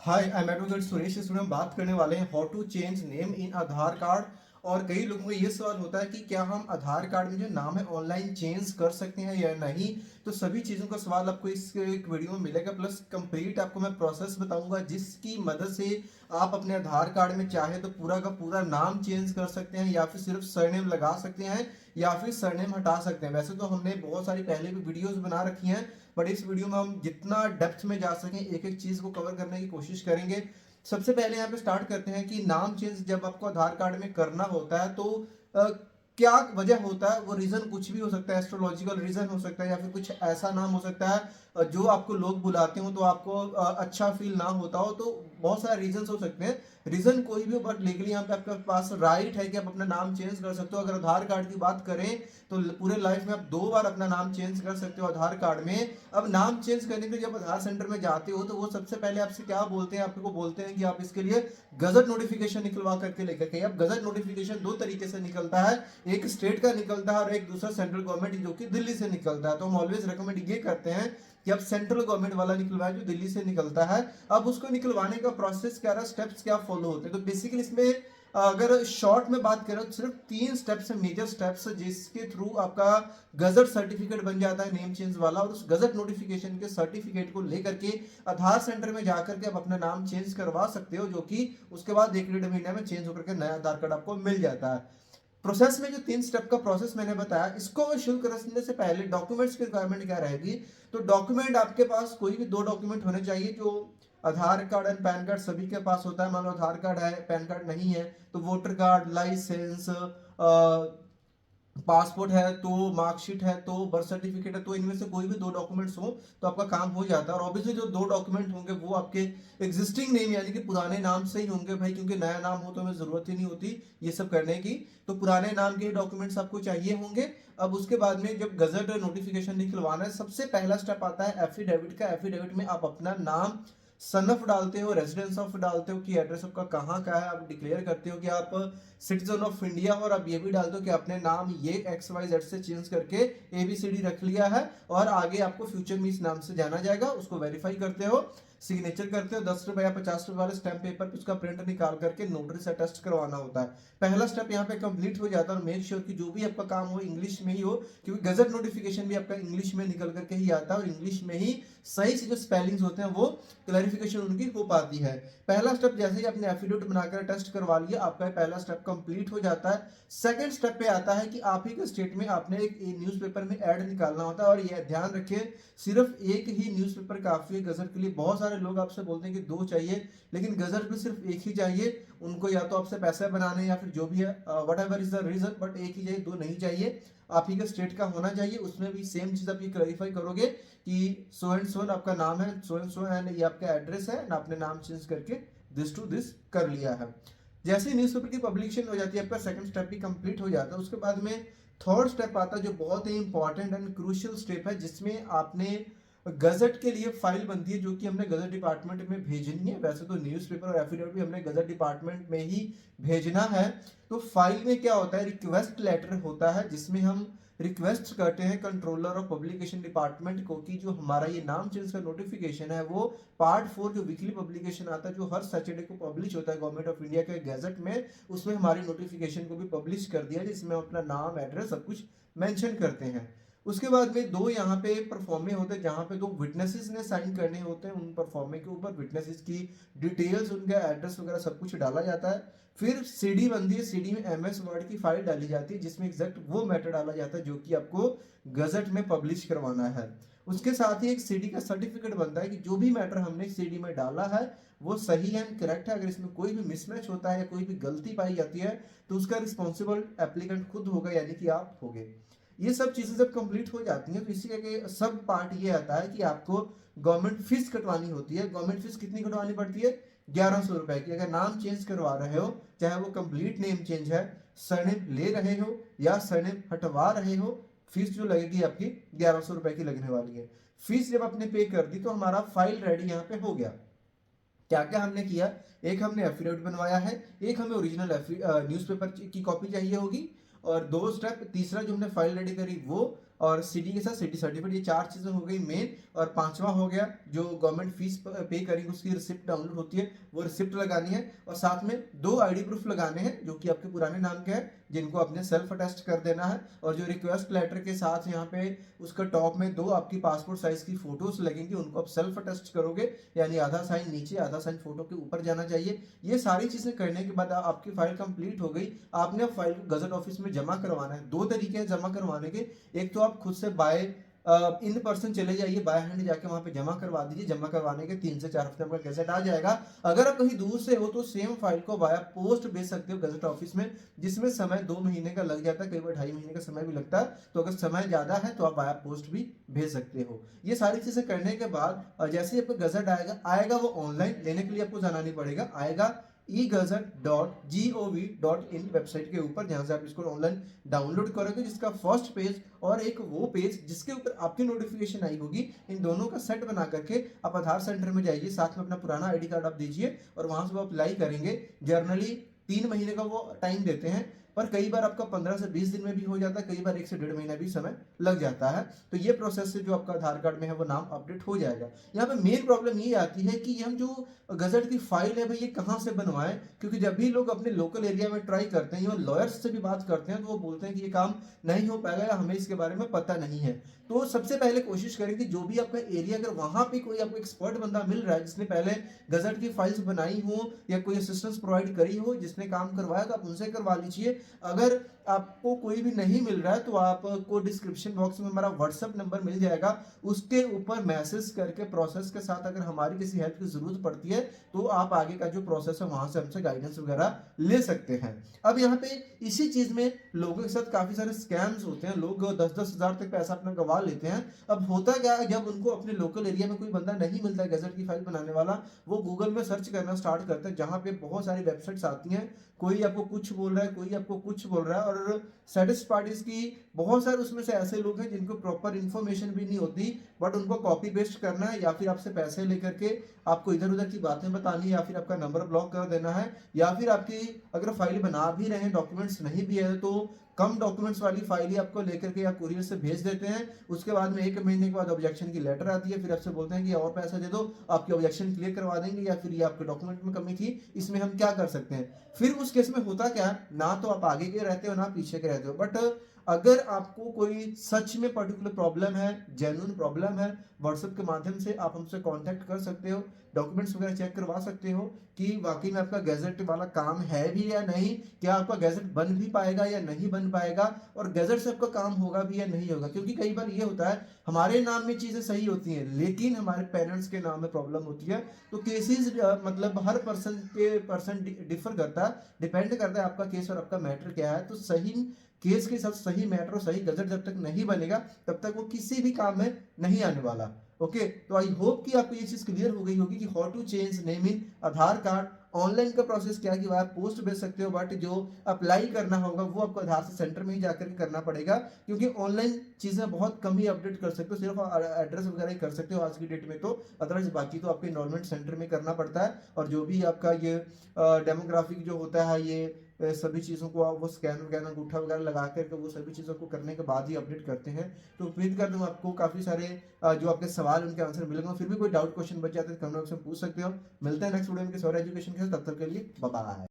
Hi I am advocate Suresh. इसमें हम बात करने वाले हैं how to change name in Aadhaar card. और कई लोगों को ये सवाल होता है कि क्या हम आधार कार्ड में जो नाम है ऑनलाइन चेंज कर सकते हैं या नहीं। तो सभी चीज़ों का सवाल आपको इस एक वीडियो में मिलेगा, प्लस कंप्लीट आपको मैं प्रोसेस बताऊंगा जिसकी मदद से आप अपने आधार कार्ड में चाहे तो पूरा का पूरा नाम चेंज कर सकते हैं या फिर सिर्फ सरनेम लगा सकते हैं या फिर सरनेम हटा सकते हैं। वैसे तो हमने बहुत सारी पहले भी वीडियोस बना रखी हैं, बट इस वीडियो में हम जितना डेप्थ में जा सकें एक एक चीज को कवर करने की कोशिश करेंगे। सबसे पहले यहाँ पे स्टार्ट करते हैं कि नाम चेंज जब आपको आधार कार्ड में करना होता है तो अ, क्या वजह होता है। वो रीजन कुछ भी हो सकता है, एस्ट्रोलॉजिकल रीजन हो सकता है या फिर कुछ ऐसा नाम हो सकता है जो आपको लोग बुलाते हो तो आपको अच्छा फील ना होता हो। तो बहुत सारे रीजन हो सकते हैं, रीजन कोई भी हो, बट लीगली यहाँ पे आपके पास राइट है कि आप अपना नाम चेंज कर सकते हो। अगर आधार कार्ड की बात करें तो पूरे लाइफ में आप 2 बार अपना नाम चेंज कर सकते हो आधार कार्ड में। अब नाम चेंज करने के लिए जब आधार सेंटर में जाते हो तो वो सबसे पहले आपसे क्या बोलते हैं, आपको बोलते हैं कि आप इसके लिए गजट नोटिफिकेशन निकलवा करके लेकर के। अब गजट नोटिफिकेशन 2 तरीके से निकलता है, एक स्टेट का निकलता है और एक दूसरा सेंट्रल गवर्नमेंट जो कि दिल्ली से निकलता है। तो हम ऑलवेज रिकमेंड ये करते हैं कि आप सेंट्रल गवर्नमेंट वाला निकलवाएं जो दिल्ली से निकलता है। अब उसको निकलवाने का प्रोसेस क्या रहा, स्टेप्स क्या फॉलो होते हैं। तो बेसिकली इसमें अगर शॉर्ट में बात करें तो सिर्फ 3 स्टेप्स है, मेजर स्टेप्स, जिसके थ्रू आपका गजट सर्टिफिकेट बन जाता है नेम चेंज वाला। और उस गजट नोटिफिकेशन के सर्टिफिकेट को लेकर के आधार सेंटर में जाकर के आप अपना नाम चेंज करवा सकते हो, जो कि उसके बाद 1 डेढ़ महीने में चेंज होकर के नया आधार कार्ड आपको मिल जाता है। प्रोसेस में जो 3 स्टेप का प्रोसेस मैंने बताया, इसको शुरू करने से पहले डॉक्यूमेंट्स की रिक्वायरमेंट क्या रहेगी। तो डॉक्यूमेंट आपके पास कोई भी 2 डॉक्यूमेंट होने चाहिए। जो आधार कार्ड एंड पैन कार्ड सभी के पास होता है। मान लो आधार कार्ड है, पैन कार्ड नहीं है तो वोटर कार्ड, लाइसेंस, पासपोर्ट है तो, मार्कशीट है तो, बर्थ सर्टिफिकेट है तो, इनमें से कोई भी 2 डॉक्यूमेंट्स हो तो आपका काम हो जाता है। और ऑब्वियसली जो 2 डॉक्यूमेंट होंगे वो आपके एग्जिस्टिंग नेम यानी कि पुराने नाम से ही होंगे भाई, क्योंकि नया नाम हो तो हमें जरूरत ही नहीं होती ये सब करने की। तो पुराने नाम के डॉक्यूमेंट्स आपको चाहिए होंगे। अब उसके बाद में जब गजट नोटिफिकेशन निकलवाना है, सबसे पहला स्टेप आता है एफिडेविट का। एफिडेविट में आप अपना नाम, सन ऑफ डालते हो, रेजिडेंस ऑफ डालते हो कि एड्रेस आपका कहाँ का है, आप डिक्लेयर करते हो कि आप सिटीजन ऑफ इंडिया, और आप ये भी डालते हो कि आपने नाम ये XYZ से चेंज करके ABCD रख लिया है और आगे आपको फ्यूचर में इस नाम से जाना जाएगा। उसको वेरीफाई करते हो, सिग्नेचर करते हो, 10 रुपए या 50 रुपए वाले स्टैम्प पेपर पे उसका प्रिंट निकाल करके नोटरी से अटेस्ट करवाना होता है। पहला स्टेप यहाँ पे कंप्लीट हो जाता है। और मेक श्योर कि जो भी आपका काम हो इंग्लिश में ही हो, क्योंकि गजट नोटिफिकेशन भी आपका इंग्लिश में निकल करके ही आता है और इंग्लिश में ही सही से जो स्पेलिंग्स होते हैं वो क्लैरिफिकेशन उनकी हो पाती है। पहला स्टेप जैसे ही आपने एफिडेविट बनाकर टेस्ट करवा लिया, आपका पहला स्टेप कंप्लीट हो जाता है। सेकंड स्टेप पे आता है कि आप ही के स्टेट में आपने एक न्यूज़पेपर में ऐड निकालना होता है। और ये ध्यान रखिए, सिर्फ एक ही न्यूज़पेपर काफी है गजट के लिए। बहुत सारे लोग आपसे बोलते हैं कि 2 चाहिए, लेकिन गजट में सिर्फ एक ही चाहिए। उनको या तो आपसे पैसे बनाने या फिर जो भी है, whatever is the reason, but एक ही चाहिए, 2 नहीं चाहिए। आप ही के स्टेट का होना चाहिए। उसमें भी सेम चीज आप ये क्लैरिफाई करोगे कि सो एंड सो आपका नाम है, सो एंड सो एंड ये आपका एड्रेस है, आपने नाम चेंज करके दिस टू दिस कर लिया है। जैसे न्यूज़पेपर की पब्लिकेशन हो जाती है, आपका सेकंड स्टेप भी कंप्लीट हो जाता है। उसके बाद में थर्ड स्टेप आता है जो बहुत ही इंपॉर्टेंट एंड क्रूशियल स्टेप है, जिसमें आपने गजट के लिए फाइल बनती है जो कि हमने गजट डिपार्टमेंट में भेजनी है। वैसे तो न्यूज़पेपर और एफिडेविट भी हमने गजट डिपार्टमेंट में ही भेजना है। तो फाइल में क्या होता है, रिक्वेस्ट लेटर होता है जिसमें हम रिक्वेस्ट करते हैं कंट्रोलर ऑफ पब्लिकेशन डिपार्टमेंट को कि जो हमारा ये नाम चेंज का नोटिफिकेशन है वो पार्ट 4 जो वीकली पब्लिकेशन आता है जो हर सैटरडे को पब्लिश होता है गवर्नमेंट ऑफ इंडिया के गैजेट में, उसमें हमारी नोटिफिकेशन को भी पब्लिश कर दिया जिसमें हम अपना नाम, एड्रेस सब कुछ मेंशन करते हैं। उसके बाद में 2 यहाँ पे परफॉर्मे होते हैं जहाँ पे 2 विटनेसेस ने साइन करने होते हैं। उन परफॉर्मे के ऊपर विटनेसेस की डिटेल्स, उनका एड्रेस वगैरह सब कुछ डाला जाता है। फिर सीडी बनती है, सीडी में MS वर्ड की फाइल डाली जाती है जिसमें एग्जैक्ट वो मैटर डाला जाता है जो कि आपको गजट में पब्लिश करवाना है। उसके साथ ही एक सीडी का सर्टिफिकेट बनता है कि जो भी मैटर हमने सीडी में डाला है वो सही एंड करेक्ट है। अगर इसमें कोई भी मिसमैच होता है या कोई भी गलती पाई जाती है तो उसका रिस्पॉन्सिबल एप्लीकेंट खुद होगा, यानी कि आप होगे। ये सब चीजें जब कंप्लीट हो जाती हैं तो इसी के सब पार्ट ये आता है कि आपको गवर्नमेंट फीस कटवानी होती है। गवर्नमेंट फीस कितनी कटवानी पड़ती है, 1100 रुपए की। अगर नाम चेंज करवा रहे हो, चाहे वो कंप्लीट नेम चेंज है, सरनेम ले रहे हो या सरनेम हटवा रहे हो, फीस जो लगेगी आपकी 1100 रुपए की लगने वाली है। फीस जब आपने पे कर दी तो हमारा फाइल रेडी यहाँ पे हो गया। क्या क्या हमने किया, एक हमने एफिडेविट बनवाया है, एक हमें ओरिजिनल न्यूज़पेपर की कॉपी चाहिए होगी, और 2 स्टेप, तीसरा जो हमने फाइल रेडी करी वो और सिटी के साथ सिटी सर्टिफिकेट, ये 4 चीज़ें हो गई मेन। और पांचवा हो गया जो गवर्नमेंट फीस पे करेंगे उसकी रिसिप्ट डाउनलोड होती है, वो रिसिप्ट लगानी है। और साथ में 2 आईडी प्रूफ लगाने हैं जो कि आपके पुराने नाम के हैं, जिनको आपने सेल्फ अटेस्ट कर देना है। और जो रिक्वेस्ट लेटर के साथ यहाँ पे उसका टॉप में 2 आपकी पासपोर्ट साइज की फोटोज लगेंगी, उनको आप सेल्फ अटेस्ट करोगे, यानी आधा साइन नीचे आधा साइन फोटो के ऊपर जाना चाहिए। ये सारी चीजें करने के बाद आपकी फाइल कंप्लीट हो गई। आपने अब फाइल को गजट ऑफिस में जमा करवाना है। 2 तरीके हैं जमा करवाने के, एक तो आप खुद से बाय इन पर्सन चले जाइए, बाय हैंड जाके वहां पे जमा करवा दीजिए। जमा करवाने के 3 से 4 हफ्ते में आपका गजट आ जाएगा। अगर आप कहीं दूर से हो तो सेम फाइल को बाय पोस्ट भेज सकते हो गजट ऑफिस में, जिसमें समय 2 महीने का लग जाता है, कई बार 2.5 महीने का समय भी लगता है। तो अगर समय ज्यादा है तो आप बाय पोस्ट भी भेज सकते हो। ये सारी चीजें करने के बाद जैसे ही आपका गजट आएगा आएगा वो ऑनलाइन लेने के लिए आपको जाना नहीं पड़ेगा, आएगा egazette.gov.in वेबसाइट के ऊपर, जहां से आप इसको ऑनलाइन डाउनलोड करोगे, जिसका फर्स्ट पेज और एक वो पेज जिसके ऊपर आपकी नोटिफिकेशन आई होगी, इन दोनों का सेट बना करके आप आधार सेंटर में जाइए, साथ में अपना पुराना आईडी कार्ड आप दीजिए और वहां से वो अप्लाई करेंगे। जर्नली 3 महीने का वो टाइम देते हैं, पर कई बार आपका 15 से 20 दिन में भी हो जाता है, कई बार 1 से 1.5 महीना भी समय लग जाता है। तो ये प्रोसेस से जो आपका आधार कार्ड में है वो नाम अपडेट हो जाएगा। यहाँ पे मेन प्रॉब्लम ये आती है कि हम जो गजट की फाइल है भाई ये कहाँ से बनवाएं, क्योंकि जब भी लोग अपने लोकल एरिया में ट्राई करते हैं या लॉयर्स से भी बात करते हैं तो वो बोलते हैं कि ये काम नहीं हो पाएगा या हमें इसके बारे में पता नहीं है। तो सबसे पहले कोशिश करें कि जो भी आपका एरिया, अगर वहां पे कोई आपको एक्सपर्ट बंदा मिल रहा है जिसने पहले गजट की फाइल्स बनाई हो या कोई असिस्टेंस प्रोवाइड करी हो, जिसने काम करवाया, तो आप उनसे करवा लीजिए। अगर आपको कोई भी नहीं मिल रहा है तो आपको डिस्क्रिप्शन बॉक्स में हमारा व्हाट्सएप नंबर मिल जाएगा, उसके ऊपर मैसेज करके प्रोसेस के साथ अगर हमारी किसी हेल्प की जरूरत पड़ती है तो आप आगे का जो प्रोसेस है वहां से हमसे गाइडेंस वगैरह ले सकते हैं। अब यहाँ पे इसी चीज में लोगों के साथ काफी सारे स्कैम्स होते हैं, लोग 10-10 हजार तक पैसा अपना गवा लेते हैं। अब होता क्या है, जब उनको अपने लोकल एरिया में कोई बंदा नहीं मिलता है गजट की फाइल बनाने वाला, वो गूगल में सर्च करना स्टार्ट करते हैं, जहां पे बहुत सारी वेबसाइट्स आती हैं, कोई आपको कुछ बोल रहा है, कोई आपको कुछ बोल रहा है। और सैटिस्ड पार्टीज की बहुत सारे उसमें से ऐसे लोग हैं जिनको प्रॉपर इन्फॉर्मेशन भी नहीं होती, बट उनको कॉपी पेस्ट करना है या फिर आपसे पैसे लेकर के आपको इधर उधर की बातें बतानी है, या फिर आपका नंबर ब्लॉक कर देना है, या फिर आपकी अगर फाइल बना भी रहे हैं डॉक्यूमेंट्स नहीं भी है तो कम डॉक्यूमेंट्स वाली फाइल ही आपको लेकर के या कुरियर से भेज देते हैं। उसके बाद में 1 महीने के बाद ऑब्जेक्शन की लेटर आती है, फिर आपसे बोलते हैं कि और पैसा दे दो, आपकी ऑब्जेक्शन क्लियर करवा देंगे, या फिर ये आपके डॉक्यूमेंट में कमी थी, इसमें हम क्या कर सकते हैं। फिर उस केस में होता क्या है, ना तो आप आगे के रहते हो ना पीछे के रहते हो, बट अगर आपको कोई सच में पर्टिकुलर प्रॉब्लम है, जेन्युइन प्रॉब्लम है, व्हाट्सएप के माध्यम से आप हमसे कांटेक्ट कर सकते हो, डॉक्यूमेंट्स वगैरह चेक करवा सकते हो कि वाकई में आपका गैजेट वाला काम है भी या नहीं, क्या आपका गैजेट बन भी पाएगा या नहीं बन पाएगा, और गैजेट से आपका काम होगा भी या नहीं होगा। क्योंकि कई बार ये होता है हमारे नाम में चीजें सही होती हैं लेकिन हमारे पेरेंट्स के नाम में प्रॉब्लम होती है। तो केसेस मतलब हर पर्सन डिफर करता है, डिपेंड करता है आपका केस और आपका मैटर क्या है। तो सही केस के साथ सही मैटर और सही गजट जब तक नहीं बनेगा तब तक वो किसी भी काम में नहीं आने वाला। ओके, तो आई होप कि आपको ये चीज क्लियर हो गई होगी कि how to change name in Aadhaar card. Online का प्रोसेस क्या कि आप पोस्ट भेज सकते हो, बट जो अप्लाई करना होगा वो आपको आधार से सेंटर में ही जाकर करना पड़ेगा, क्योंकि ऑनलाइन चीजें बहुत कम ही अपडेट कर सकते हो, सिर्फ एड्रेस वगैरह ही कर सकते हो आज की डेट में। तो अदरवाइज बाकी तो आपको इनरोलमेंट सेंटर में करना पड़ता है, और जो भी आपका ये डेमोग्राफिक जो होता है ये सभी चीज़ों को आप वो स्कैन वगैरह अंगूठा वगैरह लगा करके वो सभी चीज़ों को करने के बाद ही अपडेट करते हैं। तो उम्मीद करता हूँ आपको काफ़ी सारे जो आपके सवाल उनके आंसर मिलेंगे। फिर भी कोई डाउट क्वेश्चन बच जाते हैं तो कमेंट बॉक्स में पूछ सकते हो। मिलते हैं नेक्स्ट वीडियो में किसी और एजुकेशन के साथ, तब तक के लिए बाय बाय।